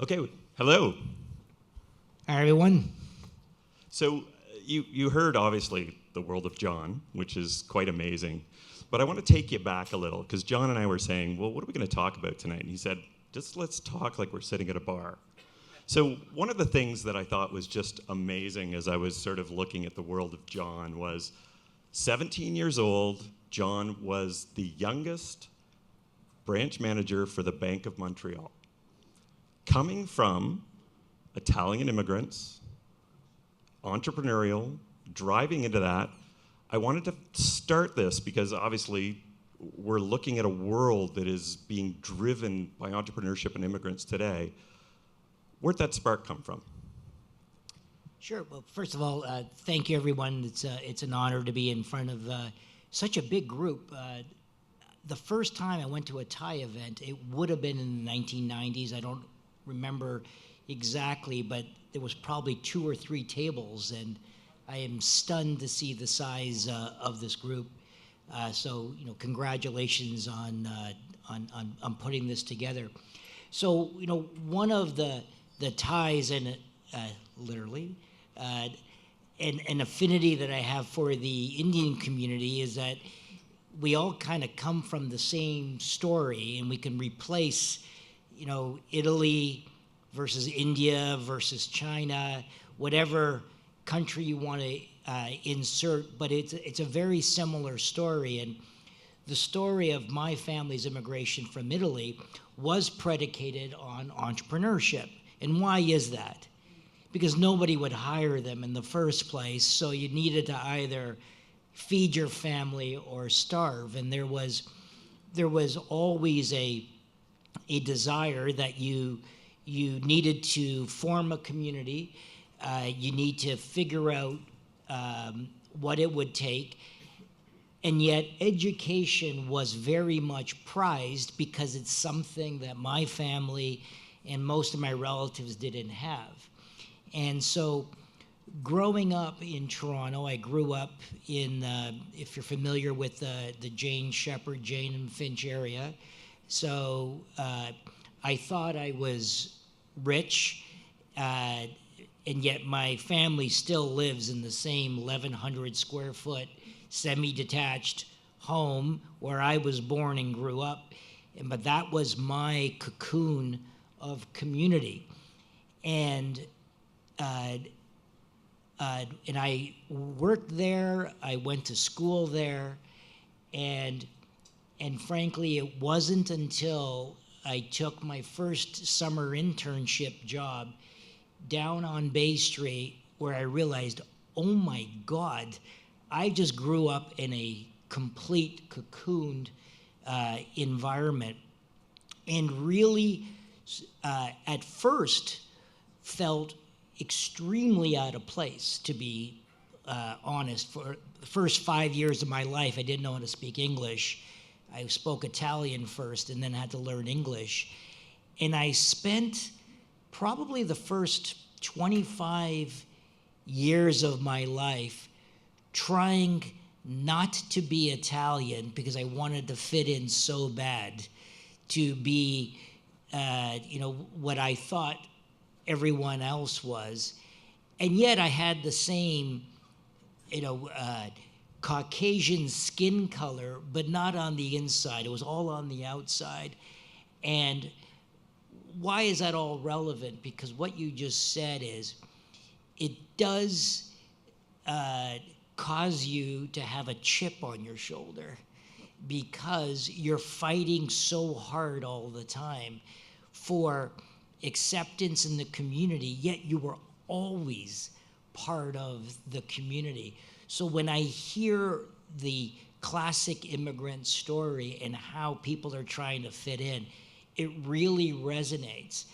Okay, hello. Hi, everyone. So you heard, obviously, the world of John, which is quite amazing. But I want to take you back a little, because John and I were saying, well, what are we going to talk about tonight? And he said, just let's talk like we're sitting at a bar. So one of the things that I thought was just amazing as I was sort of looking at the world of John was 17 years old, John was the youngest branch manager for the Bank of Montreal. Coming from Italian immigrants, entrepreneurial, driving into that, I wanted to start this because obviously we're looking at a world that is being driven by entrepreneurship and immigrants today. Where'd that spark come from? Sure. Well, first of all, thank you, everyone. It's an honor to be in front of such a big group. The first time I went to a Thai event, it would have been in the 1990s. I don't remember exactly, but there was probably 2 or 3 tables, and I am stunned to see the size of this group. So, congratulations on putting this together. So, one of the ties and literally an affinity that I have for the Indian community is that we all kind of come from the same story, and we can replace, Italy versus India versus China, whatever country you want to insert, but it's a very similar story. And the story of my family's immigration from Italy was predicated on entrepreneurship. And why is that? Because nobody would hire them in the first place, so you needed to either feed your family or starve. And there was always a desire that you needed to form a community. You need to figure out what it would take. And yet education was very much prized because it's something that my family and most of my relatives didn't have. And so growing up in Toronto, I grew up in, if you're familiar with the Jane Shepherd, Jane and Finch area. So I thought I was rich, and yet my family still lives in the same 1,100 square foot semi-detached home where I was born and grew up. But that was my cocoon of community. And I worked there, I went to school there, and frankly, it wasn't until I took my first summer internship job down on Bay Street where I realized, oh my God, I just grew up in a complete cocooned environment, and really at first felt extremely out of place, to be honest. For the first 5 years of my life, I didn't know how to speak English. I spoke Italian first and then had to learn English. And I spent probably the first 25 years of my life trying not to be Italian because I wanted to fit in so bad, to be, what I thought everyone else was. And yet I had the same, Caucasian skin color, but not on the inside. It was all on the outside. And why is that all relevant? Because what you just said is, it does cause you to have a chip on your shoulder because you're fighting so hard all the time for acceptance in the community, yet you were always part of the community. So when I hear the classic immigrant story and how people are trying to fit in, it really resonates.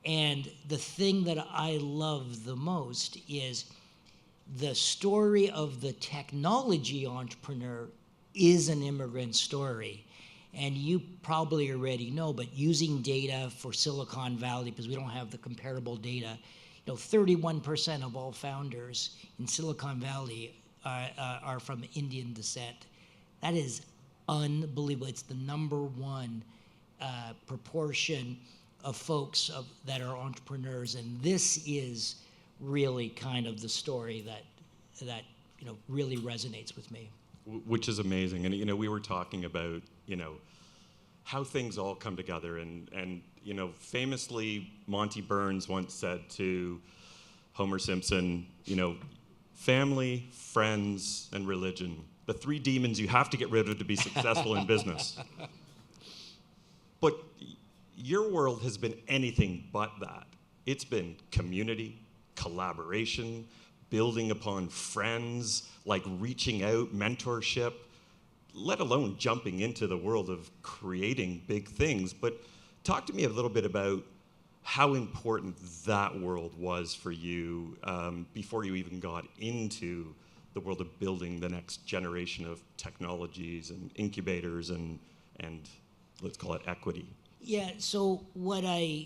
And the thing that I love the most is the story of the technology entrepreneur is an immigrant story. And you probably already know, but using data for Silicon Valley, because we don't have the comparable data, 31% of all founders in Silicon Valley are from Indian descent. That is unbelievable. It's the number one proportion folks that are entrepreneurs, and this is really kind of the story that really resonates with me. Which is amazing. And we were talking about how things all come together, and famously Monty Burns once said to Homer Simpson, family, friends, and religion, the three demons you have to get rid of to be successful in business. But your world has been anything but that. It's been community, collaboration, building upon friends, like reaching out, mentorship, let alone jumping into the world of creating big things. But talk to me a little bit about how important that world was for you before you even got into the world of building the next generation of technologies and incubators and let's call it equity. Yeah, so what and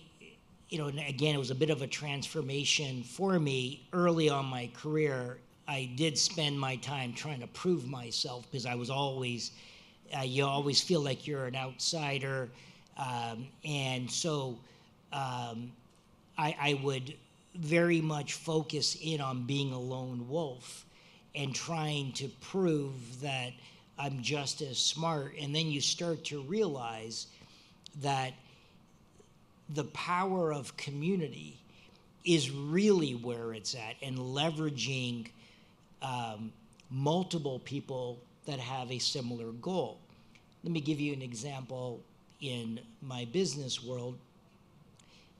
again, it was a bit of a transformation for me early on my career. I did spend my time trying to prove myself because I was always, you always feel like you're an outsider. And so I would very much focus in on being a lone wolf and trying to prove that I'm just as smart. And then you start to realize that the power of community is really where it's at, and leveraging multiple people that have a similar goal. Let me give you an example in my business world.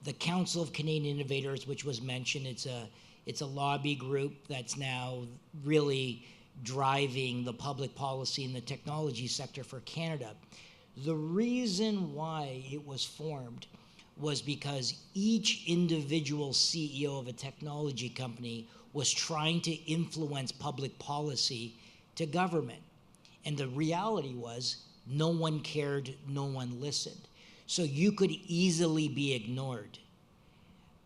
The Council of Canadian Innovators, which was mentioned, it's a lobby group that's now really driving the public policy in the technology sector for Canada. The reason why it was formed was because each individual CEO of a technology company was trying to influence public policy to government. And the reality was no one cared, no one listened. So you could easily be ignored.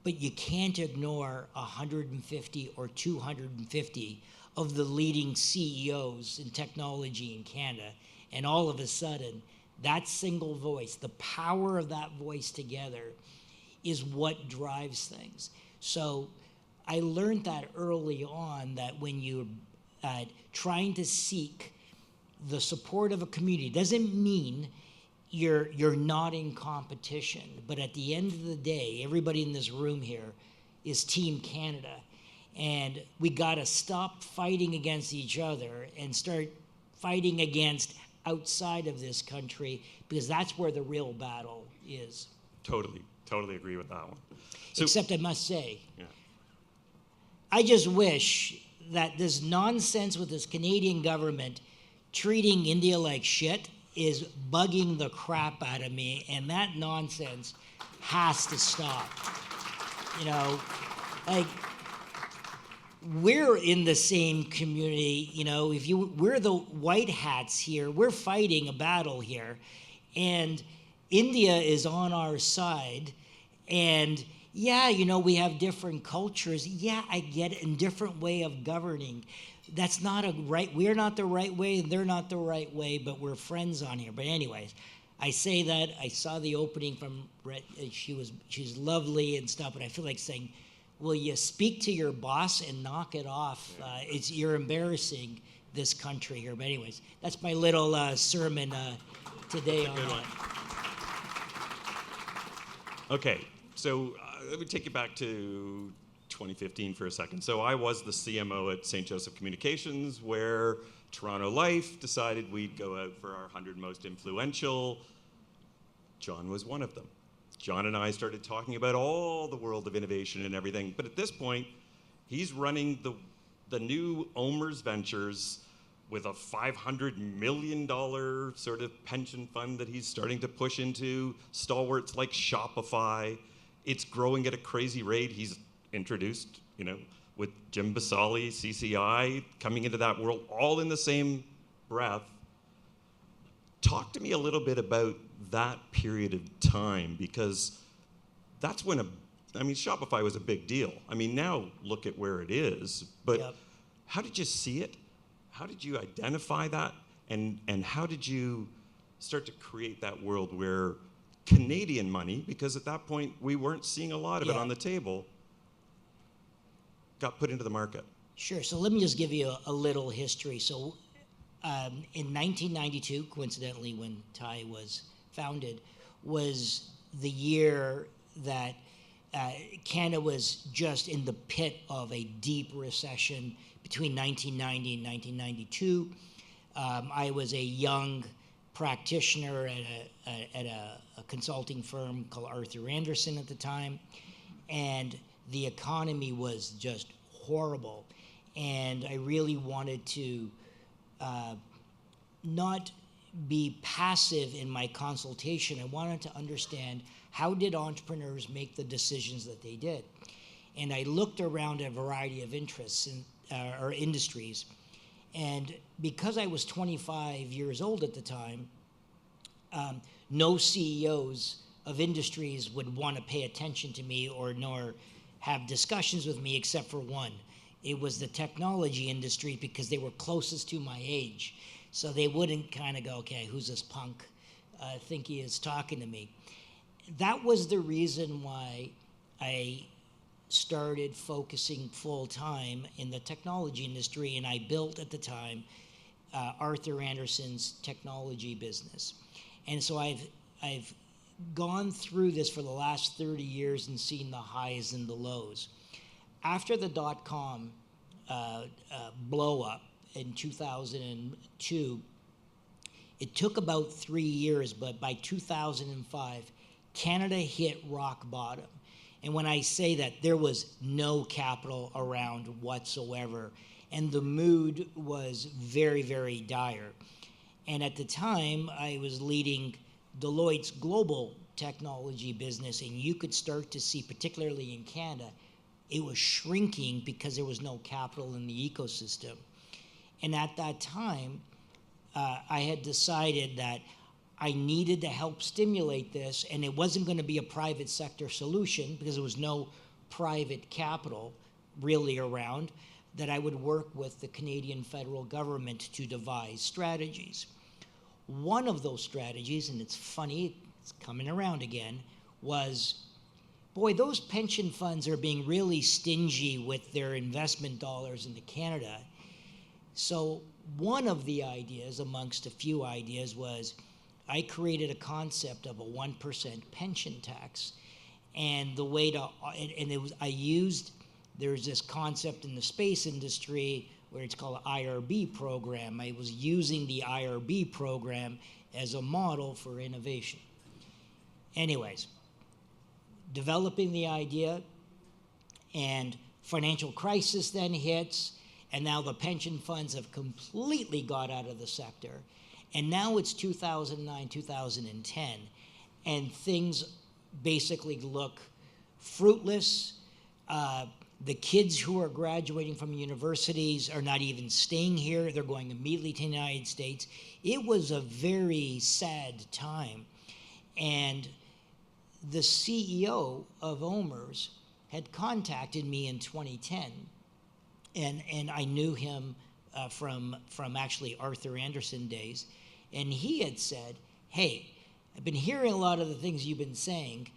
But you can't ignore 150 or 250 of the leading CEOs in technology in Canada. And all of a sudden, that single voice, the power of that voice together is what drives things. So I learned that early on, that when you're trying to seek the support of a community, doesn't mean you're not in competition. But at the end of the day, everybody in this room here is Team Canada. And we got to stop fighting against each other and start fighting against outside of this country, because that's where the real battle is. Totally agree with that one. Except I must say, yeah. I just wish that this nonsense with this Canadian government treating India like shit is bugging the crap out of me, and that nonsense has to stop. We're in the same community, we're the white hats here, we're fighting a battle here, and India is on our side, and yeah, we have different cultures, yeah, I get it, and different way of governing. That's not we're not the right way, and they're not the right way, but we're friends on here. But anyways, I say that, I saw the opening from she's lovely and stuff, but I feel like saying, will you speak to your boss and knock it off? You're embarrassing this country here. But anyways, that's my little sermon today on that. Okay, so let me take you back to 2015 for a second. So I was the CMO at St. Joseph Communications, where Toronto Life decided we'd go out for our 100 most influential. John was one of them. John and I started talking about all the world of innovation and everything. But at this point, he's running the new OMERS Ventures with a $500 million sort of pension fund that he's starting to push into, stalwarts like Shopify. It's growing at a crazy rate. He's introduced, with Jim Basali, CCI, coming into that world, all in the same breath. Talk to me a little bit about that period of time, because that's when Shopify was a big deal. Now look at where it is, but yep. How did you see it? How did you identify that? And how did you start to create that world where Canadian money, because at that point we weren't seeing a lot of it Yeah. on the table, got put into the market? Sure. So let me just give you a little history. So in 1992, coincidentally, when TIE was founded, was the year that Canada was just in the pit of a deep recession between 1990 and 1992. I was a young practitioner at a consulting firm called Arthur Andersen at the time, and the economy was just horrible. And I really wanted to not be passive in my consultation. I wanted to understand, how did entrepreneurs make the decisions that they did? And I looked around a variety of interests or industries. And because I was 25 years old at the time, no CEOs of industries would want to pay attention to me nor have discussions with me except for one. It was the technology industry, because they were closest to my age. So they wouldn't kind of go, okay, who's this punk? I think he is talking to me. That was the reason why I started focusing full time in the technology industry, and I built at the time Arthur Andersen's technology business. And so I've gone through this for the last 30 years and seen the highs and the lows. After the dot-com blow up in 2002, it took about 3 years, but by 2005, Canada hit rock bottom. And when I say that, there was no capital around whatsoever, and the mood was very, very dire. And at the time, I was leading Deloitte's global technology business, and you could start to see, particularly in Canada, it was shrinking because there was no capital in the ecosystem. And at that time, I had decided that I needed to help stimulate this, and it wasn't going to be a private sector solution because there was no private capital really around, that I would work with the Canadian federal government to devise strategies. One of those strategies, and it's funny, it's coming around again, was, boy, those pension funds are being really stingy with their investment dollars into Canada. So one of the ideas, amongst a few ideas, was I created a concept of a 1% pension tax. And the way to, and it was, there's this concept in the space industry where it's called an IRB program. I was using the IRB program as a model for innovation. Anyways, developing the idea, and financial crisis then hits, and now the pension funds have completely got out of the sector. And now it's 2009, 2010, and things basically look fruitless. The kids who are graduating from universities are not even staying here. They're going immediately to the United States. It was a very sad time. And the CEO of OMERS had contacted me in 2010, and I knew him from actually Arthur Andersen days, and he had said, hey, I've been hearing a lot of the things you've been saying.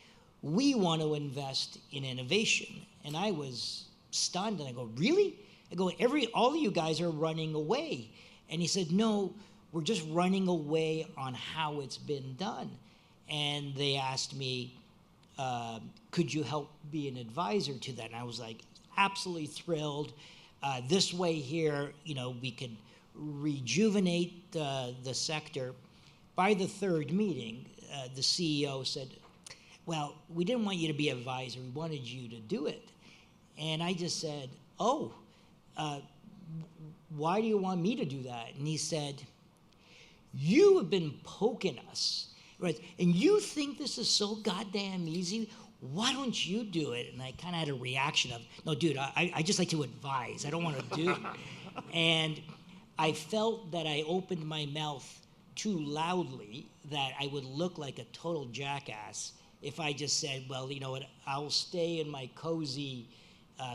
We want to invest in innovation. And I was stunned, and I go, really? I go, all of you guys are running away. And he said, no, we're just running away on how it's been done. And they asked me, could you help be an advisor to that? And I was like, absolutely thrilled. This way here, we could rejuvenate the sector. By the third meeting, the CEO said, well, we didn't want you to be an advisor. We wanted you to do it. And I just said, why do you want me to do that? And he said, you have been poking us, right? And you think this is so goddamn easy? Why don't you do it? And I kind of had a reaction of, no, dude, I just like to advise. I don't want to do it. And I felt that I opened my mouth too loudly, that I would look like a total jackass if I just said, well, you know what, I'll stay in my cozy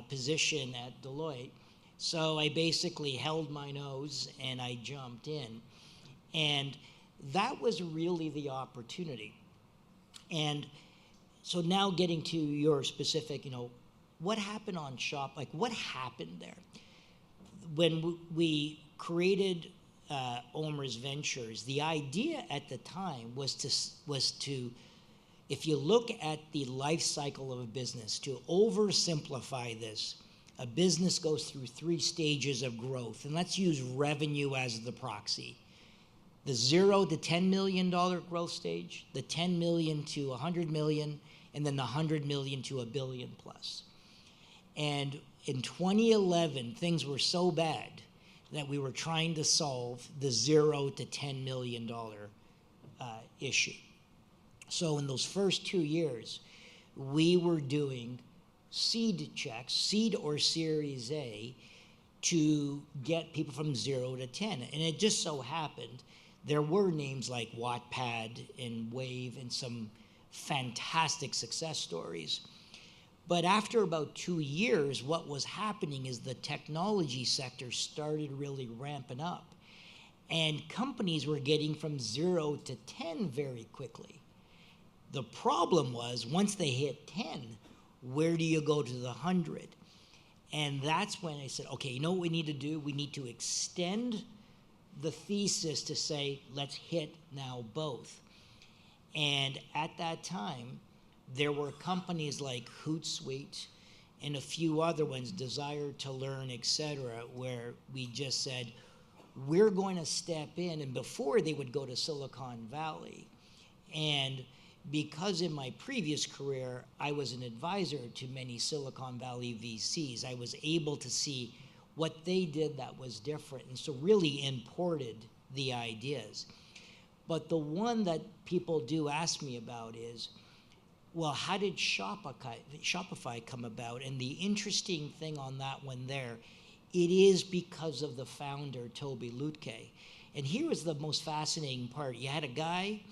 position at Deloitte. So I basically held my nose and I jumped in. And that was really the opportunity. And so now getting to your specific, what happened on Shop? Like, what happened there? When we created OMERS Ventures, the idea at the time was to, if you look at the life cycle of a business, to oversimplify this, a business goes through 3 stages of growth, and let's use revenue as the proxy. The $0 to $10 million growth stage, the 10 million to 100 million, and then the 100 million to $1 billion plus. And in 2011, things were so bad that we were trying to solve the $0 to $10 million issue. So in those first 2 years, we were doing seed checks, seed or Series A, to get people from 0 to 10. And it just so happened there were names like Wattpad and Wave and some fantastic success stories. But after about 2 years, what was happening is the technology sector started really ramping up. And companies were getting from 0 to 10 very quickly. The problem was, once they hit 10, where do you go to the 100? And that's when I said, okay, you know what we need to do? We need to extend the thesis to say, let's hit now both. And at that time, there were companies like Hootsuite and a few other ones, Desire to Learn, et cetera, where we just said, we're going to step in. And before, they would go to Silicon Valley. And because in my previous career, I was an advisor to many Silicon Valley VCs, I was able to see what they did that was different, and so really imported the ideas. But the one that people do ask me about is, well, how did Shopify come about? And the interesting thing on that one there, it is because of the founder, Toby Lutke. And here was the most fascinating part. You had a guy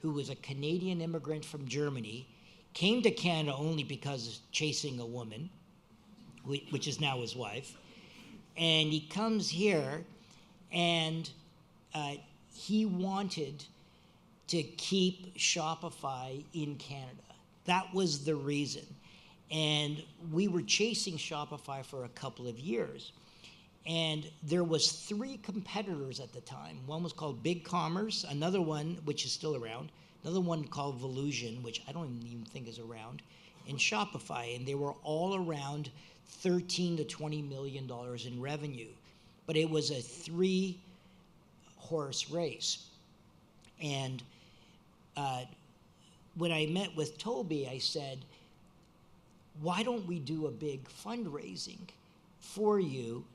who was a Canadian immigrant from Germany, came to Canada only because of chasing a woman, which is now his wife. And he comes here, and he wanted to keep Shopify in Canada. That was the reason. And we were chasing Shopify for a couple of years. And there was 3 competitors at the time. One was called BigCommerce, another one, which is still around, another one called Volusion, which I don't even think is around, and Shopify. And they were all around $13 to $20 million in revenue. But it was a 3-horse race. And when I met with Toby, I said, why don't we do a big fundraising for you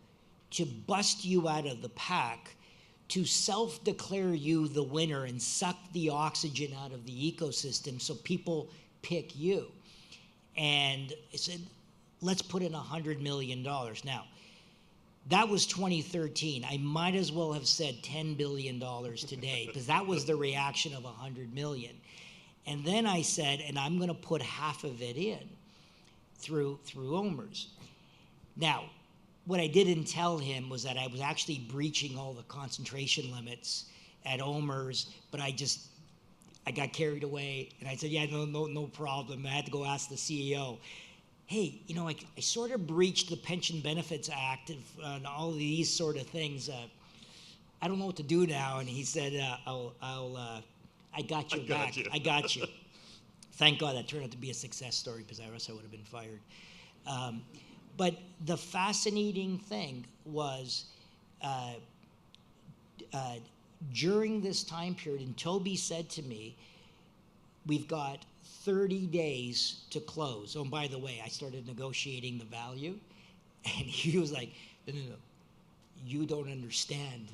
to bust you out of the pack, to self-declare you the winner and suck the oxygen out of the ecosystem so people pick you? And I said, let's put in $100 million. Now, that was 2013. I might as well have said $10 billion today, because that was the reaction of $100 million. And then I said, and I'm going to put half of it in through OMERS. Now, what I didn't tell him was that I was actually breaching all the concentration limits at OMERS, but I got carried away, and I said, yeah, no problem. I had to go ask the CEO, hey, I sort of breached the Pension Benefits Act and all of these sort of things. I don't know what to do now. And he said, I got your back. I got you. Thank God that turned out to be a success story, because I would have been fired. But the fascinating thing was during this time period, and Toby said to me, we've got 30 days to close. Oh, and by the way, I started negotiating the value, and he was like, no, you don't understand.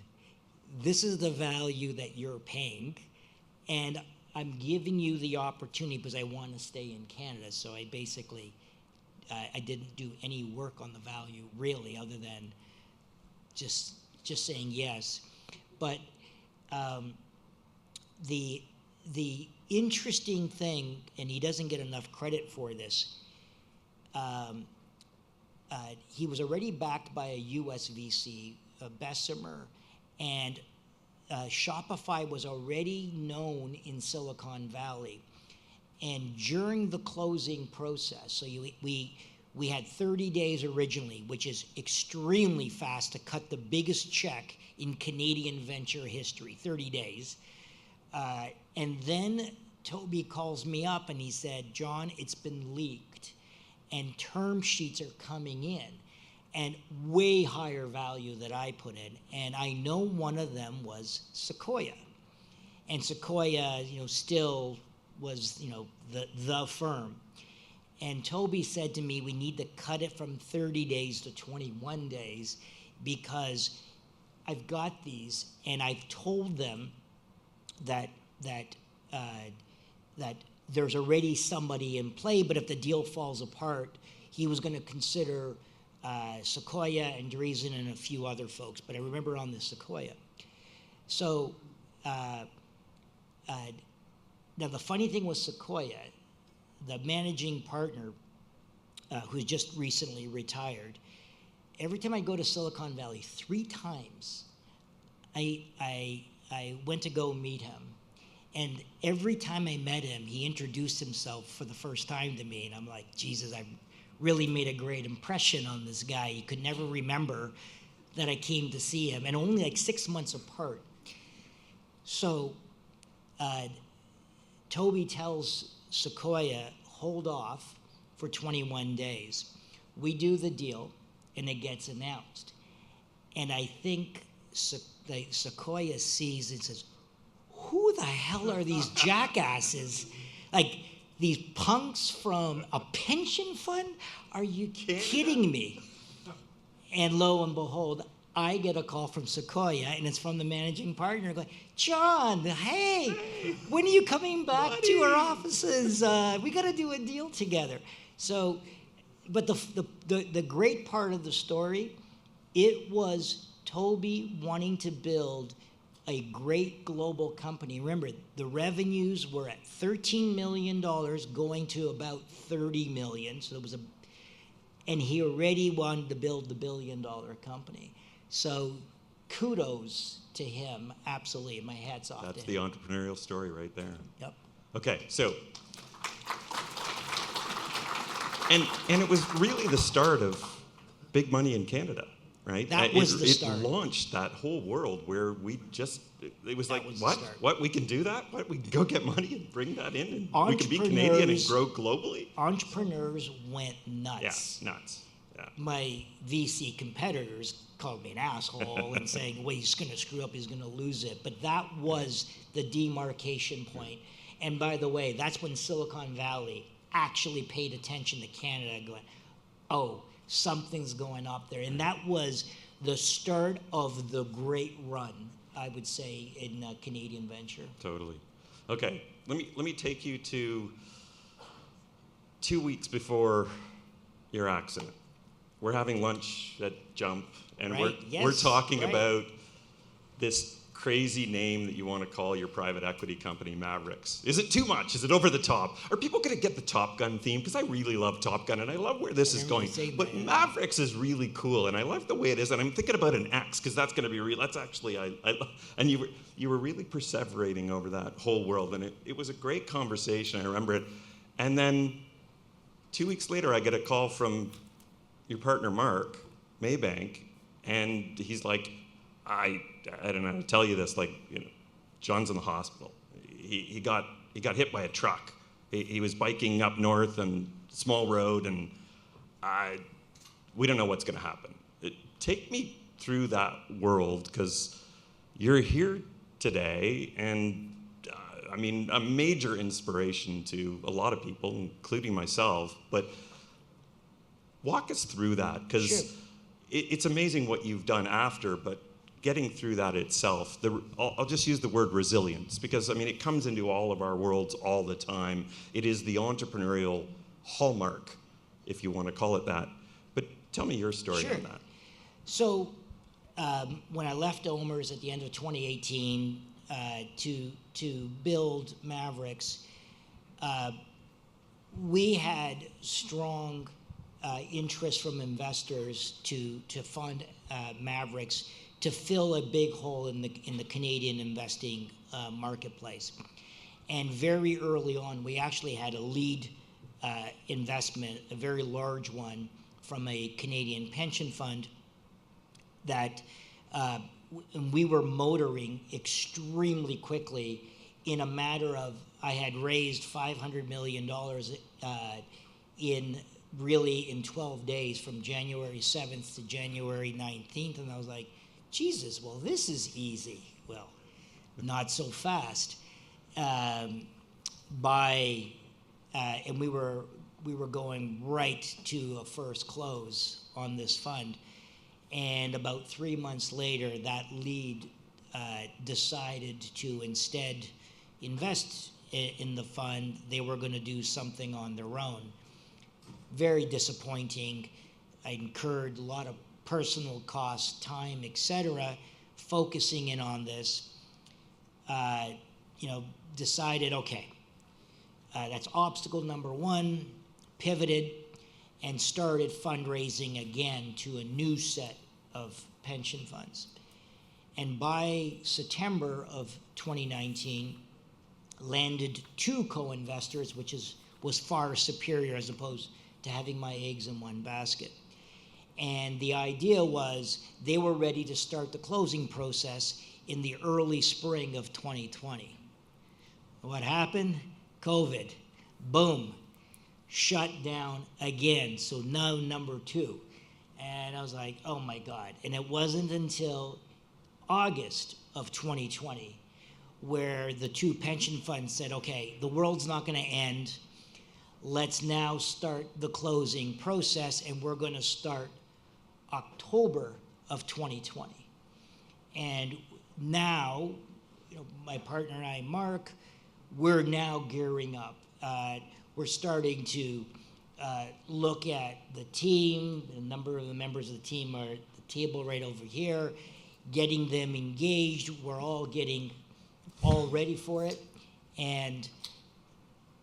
This is the value that you're paying, and I'm giving you the opportunity because I want to stay in Canada. So I basically, I didn't do any work on the value really, other than just saying yes. But the interesting thing, and he doesn't get enough credit for this, he was already backed by a US VC, Bessemer, and Shopify was already known in Silicon Valley. And during the closing process, so we had 30 days originally, which is extremely fast to cut the biggest check in Canadian venture history, 30 days. And then Toby calls me up and he said, John, it's been leaked and term sheets are coming in and way higher value that I put in. And I know one of them was Sequoia. And Sequoia, still was, the firm. And Toby said to me, we need to cut it from 30 days to 21 days because I've got these and I've told them that there's already somebody in play, but if the deal falls apart, he was going to consider Sequoia and Dreesen and a few other folks, but I remember on the Sequoia. So now the funny thing with Sequoia, the managing partner who's just recently retired, every time I go to Silicon Valley, 3 times, I went to go meet him. And every time I met him, he introduced himself for the first time to me. And I'm like, Jesus, I really made a great impression on this guy. He could never remember that I came to see him, and only like 6 months apart. So Toby tells Sequoia, hold off for 21 days. We do the deal, and it gets announced. And I think Sequoia sees and says, who the hell are these jackasses? Like, these punks from a pension fund? Are you kidding me? And lo and behold, I get a call from Sequoia, and it's from the managing partner going, John, hey, when are you coming back to our offices? We got to do a deal together. So, but the great part of the story, it was Toby wanting to build a great global company. Remember, the revenues were at $13 million going to about $30 million. So it was and he already wanted to build the $1 billion company. So kudos to him, absolutely. My hat's off to him. That's the entrepreneurial story right there. Yep. Okay, so, and it was really the start of big money in Canada, right? That was the start. It launched that whole world where it was like, what? What, we can do that? What, we can go get money and bring that in? And we can be Canadian and grow globally? Entrepreneurs went nuts. Yeah, nuts. Yeah. My VC competitors called me an asshole and saying, well, he's going to screw up, he's going to lose it. But that was the demarcation point. And by the way, that's when Silicon Valley actually paid attention to Canada going, oh, something's going up there. And that was the start of the great run, I would say, in Canadian venture. Totally. Okay, let me take you to 2 weeks before your accident. We're having lunch at Jump, and we're talking about this crazy name that you want to call your private equity company, Mavericks. Is it too much? Is it over the top? Are people going to get the Top Gun theme? Because I really love Top Gun, and I love where this is going. But Mavericks is really cool, and I love the way it is. And I'm thinking about an X, because that's going to be real. That's actually, and you were really perseverating over that whole world, and it was a great conversation. I remember it. And then 2 weeks later, I get a call from your partner, Mark Maybank, and he's like, I don't know how to tell you this, like, John's in the hospital. He got hit by a truck. He was biking up north and small road, and we don't know what's going to happen. Take me through that world, because you're here today, and I mean, a major inspiration to a lot of people, including myself. But walk us through that, because it's amazing what you've done after, but getting through that itself, I'll just use the word resilience, because I mean, it comes into all of our worlds all the time. It is the entrepreneurial hallmark, if you want to call it that. But tell me your story on that. So when I left OMERS at the end of 2018 to build Mavericks, we had strong interest from investors to fund Mavericks to fill a big hole in the Canadian investing marketplace. And very early on, we actually had a lead investment, a very large one, from a Canadian pension fund that and we were motoring extremely quickly. In a matter of, I had raised $500 million in 12 days, from January 7th to January 19th. And I was like, Jesus, well, this is easy. Well, not so fast. And we were going right to a first close on this fund. And about 3 months later, that lead decided to instead invest in the fund. They were going to do something on their own. Very disappointing. I incurred a lot of personal costs, time, etc., focusing in on this. Decided, okay, that's obstacle number one, pivoted, and started fundraising again to a new set of pension funds. And by September of 2019, landed 2 co-investors, which was far superior as opposed to having my eggs in one basket. And the idea was they were ready to start the closing process in the early spring of 2020. What happened? COVID. Boom. Shut down again. So now number 2. And I was like, oh my God. And it wasn't until August of 2020 where the 2 pension funds said, okay, the world's not going to end. Let's now start the closing process, and we're going to start October of 2020. And now, my partner and I, Mark, we're now gearing up. We're starting to look at the team. A number of the members of the team are at the table right over here, getting them engaged. We're all getting all ready for it. And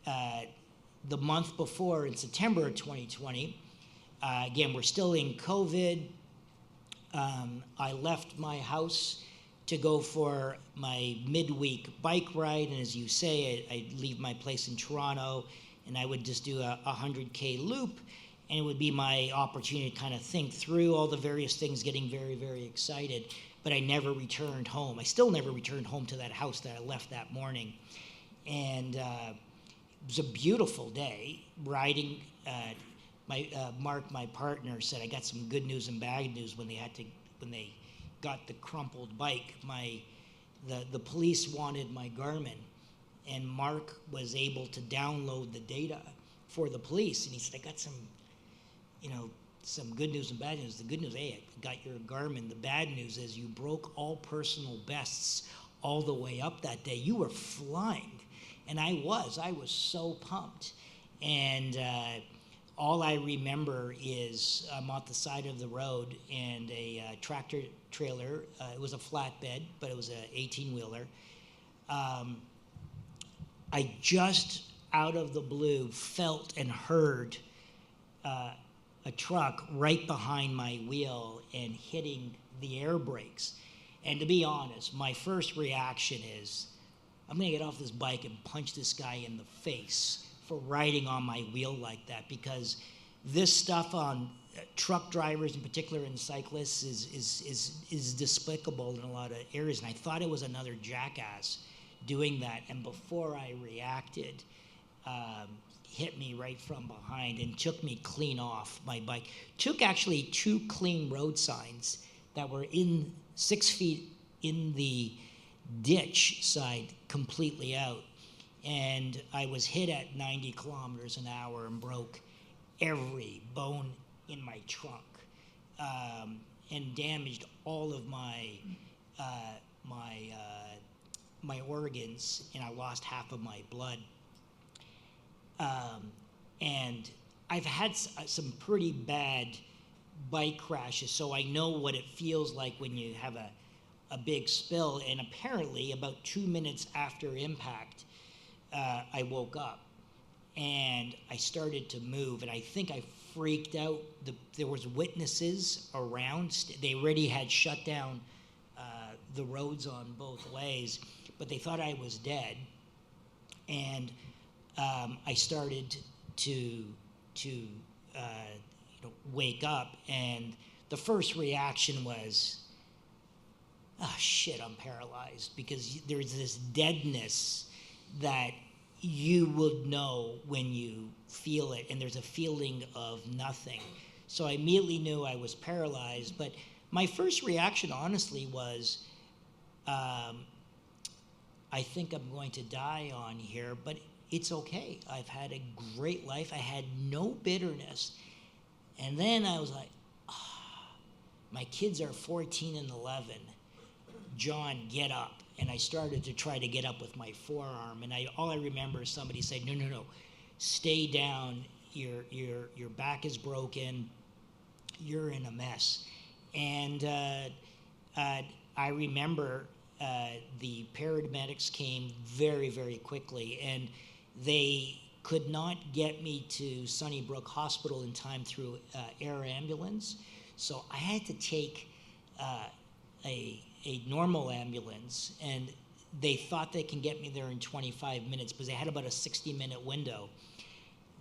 the month before, in September of 2020, again, we're still in COVID. I left my house to go for my midweek bike ride. And as you say, I'd leave my place in Toronto, and I would just do a 100K loop. And it would be my opportunity to kind of think through all the various things, getting very, very excited. But I never returned home. I still never returned home to that house that I left that morning. And it was a beautiful day riding. Mark, my partner, said I got some good news and bad news when they got the crumpled bike. The police wanted my Garmin, and Mark was able to download the data for the police. And he said, I got some good news and bad news. The good news, hey, I got your Garmin. The bad news is you broke all personal bests all the way up that day. You were flying. And I was so pumped. And all I remember is I'm on the side of the road, and a tractor trailer, it was a flatbed, but it was an 18-wheeler. I just, out of the blue, felt and heard a truck right behind my wheel and hitting the air brakes. And to be honest, my first reaction is, I'm going to get off this bike and punch this guy in the face for riding on my wheel like that, because this stuff on truck drivers in particular and cyclists is despicable in a lot of areas. And I thought it was another jackass doing that. And before I reacted, hit me right from behind and took me clean off my bike. Took actually 2 clean road signs that were in 6 feet in the ditch side completely out. And I was hit at 90 kilometers an hour and broke every bone in my trunk, and damaged all of my organs, and I lost half of my blood. And I've had some pretty bad bike crashes, so I know what it feels like when you have a big spill. And apparently about 2 minutes after impact, I woke up and I started to move, and I think I freaked out. There was witnesses around. They already had shut down the roads on both ways, but they thought I was dead. And I started to wake up, and the first reaction was, oh shit, I'm paralyzed, because there's this deadness that you would know when you feel it, and there's a feeling of nothing. So I immediately knew I was paralyzed, but my first reaction, honestly, was, I think I'm going to die on here, but it's okay. I've had a great life. I had no bitterness. And then I was like, my kids are 14 and 11. John, get up. And I started to try to get up with my forearm. And all I remember is somebody saying, no, stay down. Your back is broken. You're in a mess. And I remember the paramedics came very, very quickly. And they could not get me to Sunnybrook Hospital in time through air ambulance. So I had to take a normal ambulance, and they thought they can get me there in 25 minutes because they had about a 60-minute window.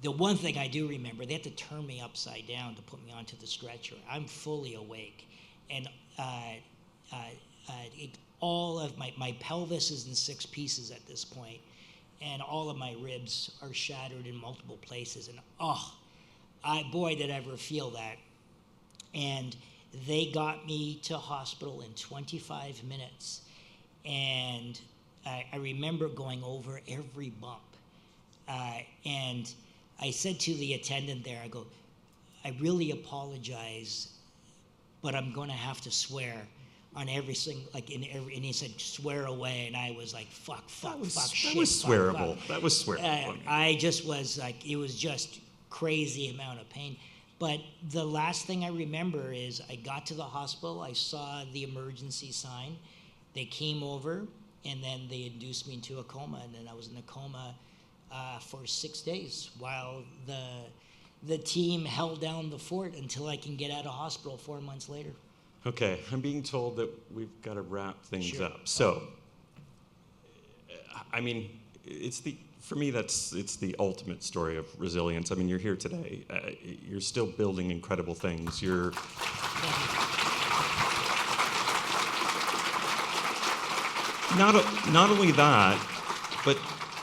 The one thing I do remember, they had to turn me upside down to put me onto the stretcher. I'm fully awake. And all of my pelvis is in 6 pieces at this point, and all of my ribs are shattered in multiple places. And boy, did I ever feel that. And they got me to hospital in 25 minutes. And I remember going over every bump. And I said to the attendant there, I go, I really apologize, but I'm going to have to swear on every single, and he said, swear away. And I was like, fuck, shit. That was swearable. Fuck. That was swearable. I just was like, it was just crazy amount of pain. But the last thing I remember is I got to the hospital, I saw the emergency sign, they came over, and then they induced me into a coma, and then I was in a coma for 6 days while the team held down the fort until I can get out of hospital 4 months later. Okay, I'm being told that we've got to wrap things up. So, I mean, for me, it's the ultimate story of resilience. I mean, you're here today. You're still building incredible things. You're not only that, but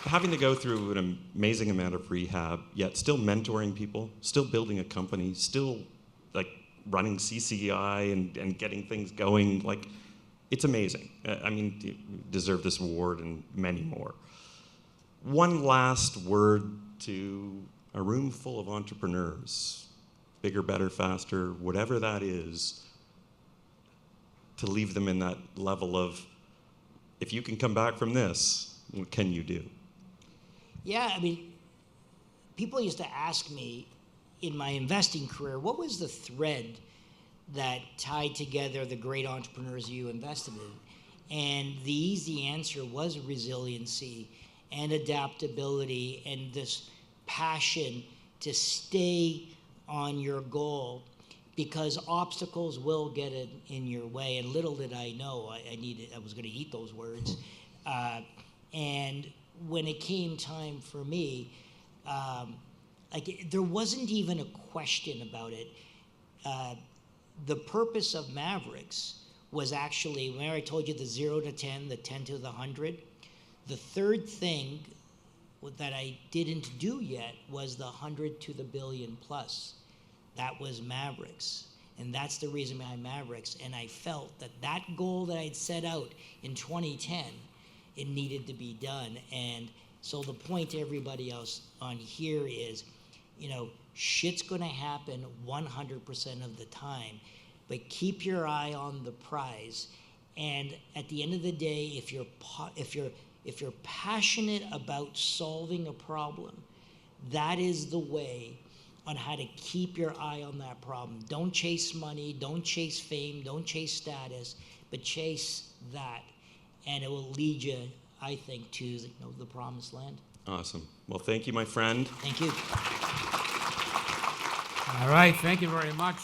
having to go through an amazing amount of rehab, yet still mentoring people, still building a company, still running CCI and getting things going. It's amazing. I mean, you deserve this award and many more. One last word to a room full of entrepreneurs, bigger, better, faster, whatever that is, to leave them in that level of, if you can come back from this, what can you do? Yeah, I mean, people used to ask me in my investing career, what was the thread that tied together the great entrepreneurs you invested in? And the easy answer was resiliency and adaptability and this passion to stay on your goal, because obstacles will get in your way. And little did I know I was going to eat those words. And when it came time for me, there wasn't even a question about it. The purpose of Mavericks was actually, when I told you the 0 to 10, the 10 to the 100, the third thing that I didn't do yet was the 100 to the billion plus. That was Mavericks. And that's the reason behind Mavericks. And I felt that goal that I'd set out in 2010, it needed to be done. And so the point to everybody else on here is, shit's going to happen 100% of the time, but keep your eye on the prize. And at the end of the day, if you're passionate about solving a problem, that is the way on how to keep your eye on that problem. Don't chase money, don't chase fame, don't chase status, but chase that, and it will lead you, I think, to the promised land. Awesome. Well, thank you, my friend. Thank you. All right, thank you very much.